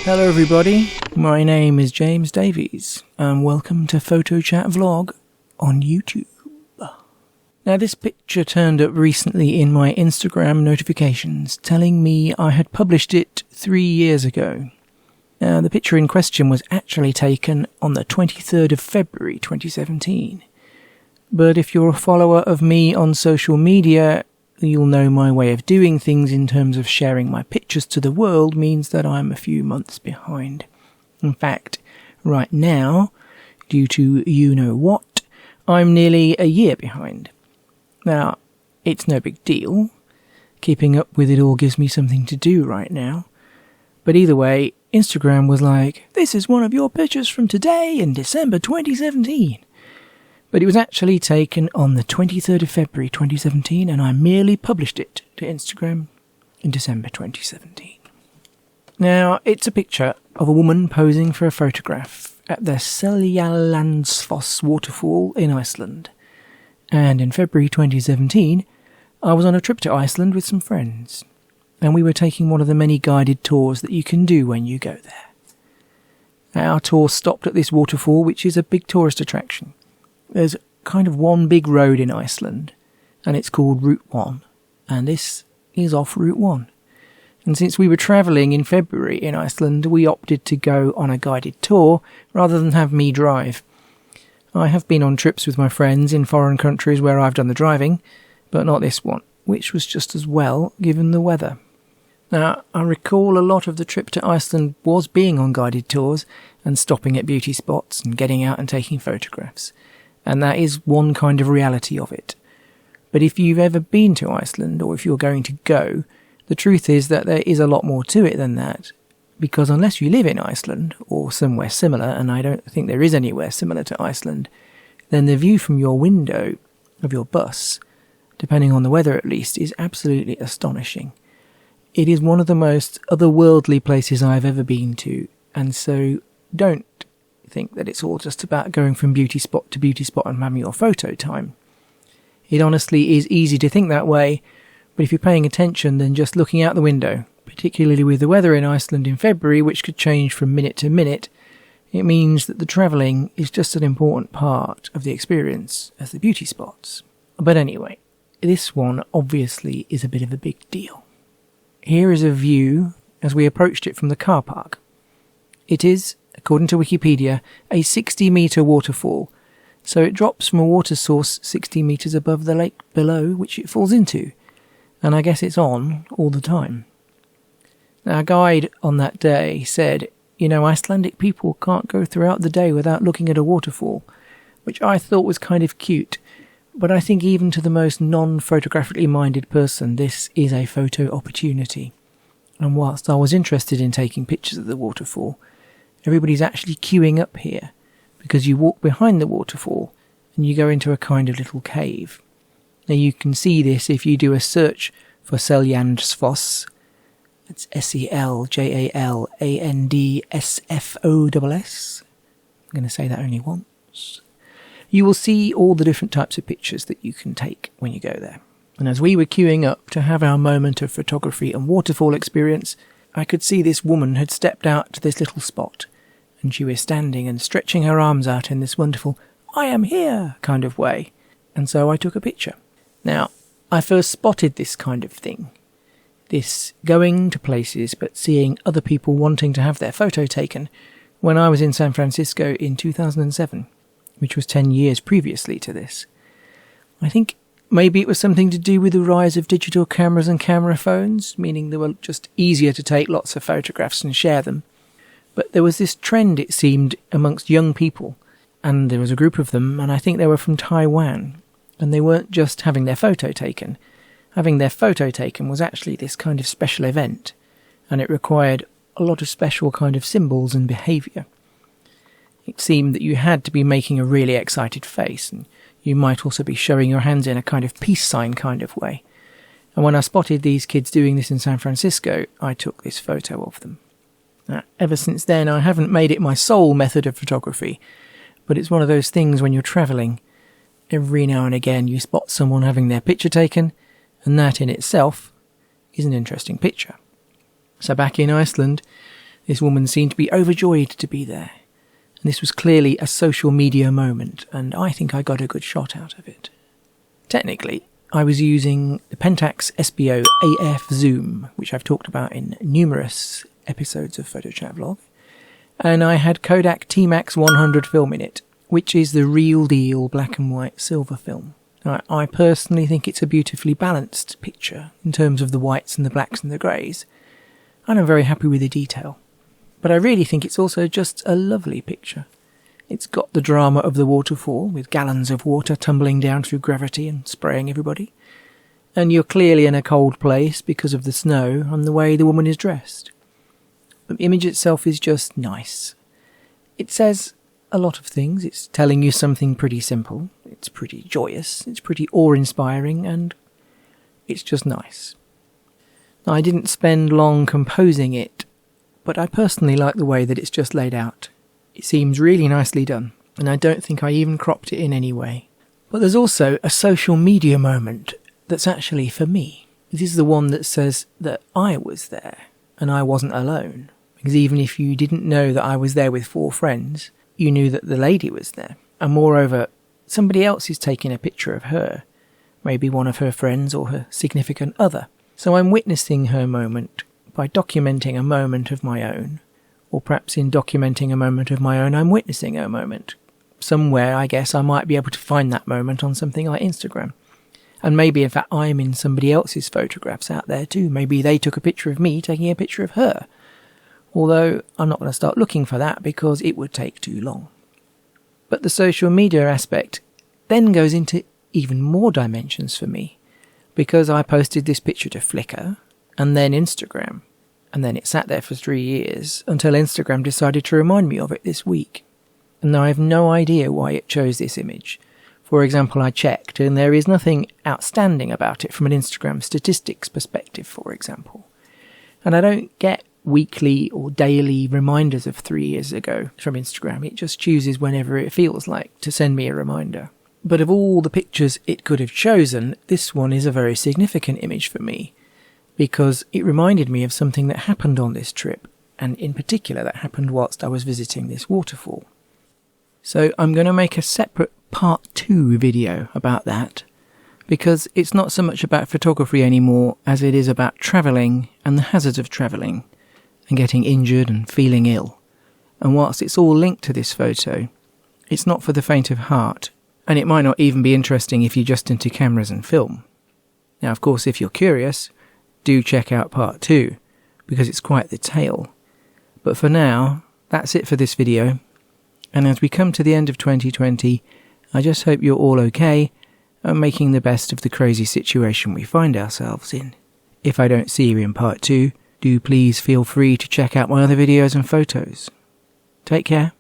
Hello everybody, my name is James Davies and welcome to Photo Chat Vlog on YouTube. Now this picture turned up recently in my Instagram notifications telling me I had published it 3 years ago. Now the picture in question was actually taken on the 23rd of February 2017. But if you're a follower of me on social media, you'll know my way of doing things in terms of sharing my pictures to the world means that I'm a few months behind. In fact, right now, due to you-know-what, I'm nearly a year behind. Now, it's no big deal. Keeping up with it all gives me something to do right now. But either way, Instagram was like, this is one of your pictures from today in December 2017. But it was actually taken on the 23rd of February 2017 and I merely published it to Instagram in December 2017. Now, it's a picture of a woman posing for a photograph at the Seljalandsfoss waterfall in Iceland. And in February 2017, I was on a trip to Iceland with some friends. And we were taking one of the many guided tours that you can do when you go there. Our tour stopped at this waterfall, which is a big tourist attraction. There's kind of one big road in Iceland, and it's called Route 1, and this is off Route 1. And since we were travelling in February in Iceland, we opted to go on a guided tour rather than have me drive. I have been on trips with my friends in foreign countries where I've done the driving, but not this one, which was just as well given the weather. Now, I recall a lot of the trip to Iceland was being on guided tours and stopping at beauty spots and getting out and taking photographs. And that is one kind of reality of it. But if you've ever been to Iceland, or if you're going to go, the truth is that there is a lot more to it than that. Because unless you live in Iceland, or somewhere similar, and I don't think there is anywhere similar to Iceland, then the view from your window of your bus, depending on the weather at least, is absolutely astonishing. It is one of the most otherworldly places I've ever been to, and so don't think that it's all just about going from beauty spot to beauty spot and having your photo time. It honestly is easy to think that way, but if you're paying attention, then just looking out the window, particularly with the weather in Iceland in February, which could change from minute to minute, it means that the travelling is just an important part of the experience as the beauty spots. But anyway, this one obviously is a bit of a big deal. Here is a view as we approached it from the car park. It is, according to Wikipedia, a 60-metre waterfall, so it drops from a water source 60 metres above the lake below which it falls into, and I guess it's on all the time. Our guide on that day said, Icelandic people can't go throughout the day without looking at a waterfall, which I thought was kind of cute, but I think even to the most non-photographically minded person, this is a photo opportunity. And whilst I was interested in taking pictures of the waterfall, everybody's actually queuing up here, because you walk behind the waterfall and you go into a kind of little cave. Now you can see this if you do a search for Seljalandsfoss. It's Seljalandsfoss. I'm going to say that only once. You will see all the different types of pictures that you can take when you go there. And as we were queuing up to have our moment of photography and waterfall experience, I could see this woman had stepped out to this little spot, and she was standing and stretching her arms out in this wonderful, I am here kind of way. And so I took a picture. Now, I first spotted this kind of thing. This going to places but seeing other people wanting to have their photo taken when I was in San Francisco in 2007, which was 10 years previously to this. I think maybe it was something to do with the rise of digital cameras and camera phones, meaning they were just easier to take lots of photographs and share them. But there was this trend, it seemed, amongst young people, and there was a group of them, and I think they were from Taiwan, and they weren't just having their photo taken. Having their photo taken was actually this kind of special event, and it required a lot of special kind of symbols and behaviour. It seemed that you had to be making a really excited face, and you might also be showing your hands in a kind of peace sign kind of way. And when I spotted these kids doing this in San Francisco, I took this photo of them. Now, ever since then, I haven't made it my sole method of photography, but it's one of those things when you're travelling. Every now and again you spot someone having their picture taken, and that in itself is an interesting picture. So back in Iceland, This woman seemed to be overjoyed to be there. And this was clearly a social media moment, and I think I got a good shot out of it. Technically, I was using the Pentax Espio AF zoom, which I've talked about in numerous episodes of Photo Chat Vlog, and I had Kodak Tmax 100 film in it, which is the real deal black and white silver film. Now, I personally think it's a beautifully balanced picture in terms of the whites and the blacks and the greys, and I'm very happy with the detail. But I really think it's also just a lovely picture. It's got the drama of the waterfall, with gallons of water tumbling down through gravity and spraying everybody. And you're clearly in a cold place because of the snow and the way the woman is dressed. But the image itself is just nice. It says a lot of things. It's telling you something pretty simple. It's pretty joyous. It's pretty awe-inspiring, and it's just nice. Now, I didn't spend long composing it, but I personally like the way that it's just laid out. It seems really nicely done, and I don't think I even cropped it in any way. But there's also a social media moment that's actually for me. This is the one that says that I was there, and I wasn't alone. Because even if you didn't know that I was there with 4 friends, you knew that the lady was there. And moreover, somebody else is taking a picture of her, maybe one of her friends or her significant other. So I'm witnessing her moment by documenting a moment of my own, or perhaps in documenting a moment of my own, I'm witnessing her moment. Somewhere, I guess, I might be able to find that moment on something like Instagram. And maybe, in fact, I'm in somebody else's photographs out there too. Maybe they took a picture of me taking a picture of her. Although I'm not going to start looking for that because it would take too long. But the social media aspect then goes into even more dimensions for me, because I posted this picture to Flickr and then Instagram, and then it sat there for 3 years until Instagram decided to remind me of it this week. And I have no idea why it chose this image. For example, I checked and there is nothing outstanding about it from an Instagram statistics perspective, for example. And I don't get weekly or daily reminders of 3 years ago from Instagram. It just chooses whenever it feels like to send me a reminder. But of all the pictures it could have chosen, this one is a very significant image for me, because it reminded me of something that happened on this trip, and in particular that happened whilst I was visiting this waterfall. So I'm going to make a separate part 2 video about that, because it's not so much about photography anymore as it is about travelling and the hazards of travelling, and getting injured and feeling ill. And whilst it's all linked to this photo, it's not for the faint of heart, and it might not even be interesting if you're just into cameras and film. Now, of course, if you're curious, do check out part 2, because it's quite the tale. But for now, that's it for this video, and as we come to the end of 2020, I just hope you're all okay and making the best of the crazy situation we find ourselves in. If I don't see you in part 2, do please feel free to check out my other videos and photos. Take care.